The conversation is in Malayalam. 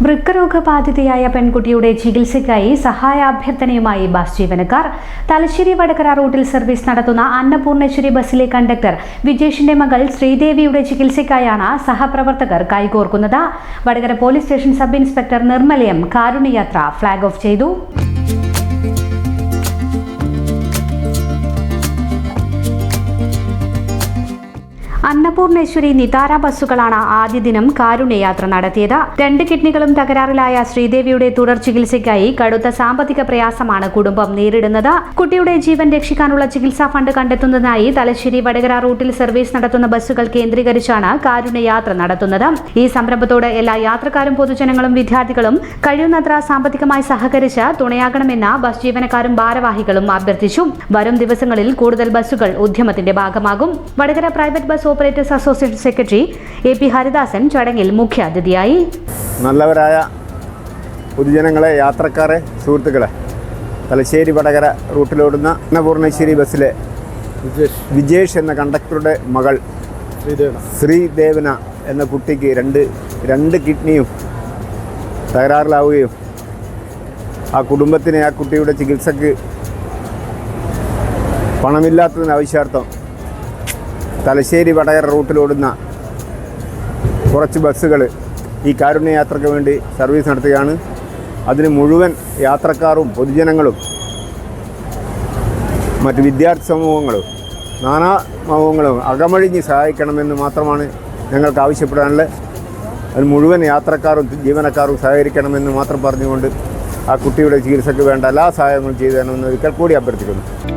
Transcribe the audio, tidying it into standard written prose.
വൃക്കരോഗബാധിതയായ പെൺകുട്ടിയുടെ ചികിത്സയ്ക്കായി സഹായാഭ്യർത്ഥനയുമായി ബസ് ജീവനക്കാർ. തലശ്ശേരി വടകര റൂട്ടിൽ സർവീസ് നടത്തുന്ന അന്നപൂർണേശ്വരി ബസ്സിലെ കണ്ടക്ടർ വിജേഷിന്റെ മകൾ ശ്രീദേവിയുടെ ചികിത്സയ്ക്കായാണ് സഹപ്രവർത്തകർ കൈകോർക്കുന്നത്. Vadakara police station sub inspector നിർമ്മലയം കാരുണ്യയാത്ര ഫ്ളാഗ് ഓഫ് ചെയ്തു. അന്നപൂർണേശ്വരി നിതാര ബസ്സുകളാണ് ആദ്യ ദിനം കാരുണ്യയാത്ര നടത്തിയത്. 2 കിഡ്നികളും തകരാറിലായ ശ്രീദേവിയുടെ തുടർ ചികിത്സയ്ക്കായി കടുത്ത സാമ്പത്തിക പ്രയാസമാണ് കുടുംബം നേരിടുന്നത്. കുട്ടിയുടെ ജീവൻ രക്ഷിക്കാനുള്ള ചികിത്സാ ഫണ്ട് കണ്ടെത്തുന്നതിനായി തലശ്ശേരി വടകര റൂട്ടിൽ സർവീസ് നടത്തുന്ന ബസ്സുകൾ കേന്ദ്രീകരിച്ചാണ് കാരുണ്യയാത്ര നടത്തുന്നത്. ഈ സംരംഭത്തോട് എല്ലാ യാത്രക്കാരും പൊതുജനങ്ങളും വിദ്യാർത്ഥികളും കഴിയുന്നത്ര സാമ്പത്തികമായി സഹകരിച്ച് തുണയാകണമെന്ന് ബസ് ജീവനക്കാരും ഭാരവാഹികളും അഭ്യർത്ഥിച്ചു. വരും ദിവസങ്ങളിൽ കൂടുതൽ ബസ്സുകൾ ഉദ്യമത്തിന്റെ ഭാഗമാകും. Vadakara private bus operators association secretary AP Haridasan ചടങ്ങിൽ മുഖ്യാതിഥിയായി. നല്ലവരായ പൊതുജനങ്ങളെ, യാത്രക്കാരെ, സുഹൃത്തുക്കളെ, തലശ്ശേരി വടകര റൂട്ടിലോടുന്ന അന്നപൂർണേശ്വരി ബസ്സിലെ വിജേഷ് എന്ന കണ്ടക്ടറുടെ മകൾ ശ്രീദേവന എന്ന കുട്ടിക്ക് രണ്ട് കിഡ്നിയും തകരാറിലാവുകയും ആ കുടുംബത്തിന് ആ കുട്ടിയുടെ ചികിത്സക്ക് പണമില്ലാത്തതിന് ആവശ്യാർത്ഥം തലശ്ശേരി വടകര റൂട്ടിലോടുന്ന കുറച്ച് ബസ്സുകൾ ഈ കാരുണ്യയാത്രയ്ക്ക് വേണ്ടി സർവീസ് നടത്തുകയാണ്. അതിന് മുഴുവൻ യാത്രക്കാരും പൊതുജനങ്ങളും മറ്റ് വിദ്യാർത്ഥി സമൂഹങ്ങളും നാനാ സമൂഹങ്ങളും അകമഴിഞ്ഞ് സഹായിക്കണമെന്ന് മാത്രമാണ് ഞങ്ങൾക്ക് ആവശ്യപ്പെടാനുള്ളത്. അതിന് മുഴുവൻ യാത്രക്കാരും ജീവനക്കാരും സഹകരിക്കണമെന്ന് മാത്രം പറഞ്ഞുകൊണ്ട് ആ കുട്ടിയുടെ ചികിത്സയ്ക്ക് വേണ്ട എല്ലാ സഹായങ്ങളും ചെയ്തു തരണമെന്ന് ഒരിക്കൽ കൂടി അഭ്യർത്ഥിക്കുന്നു.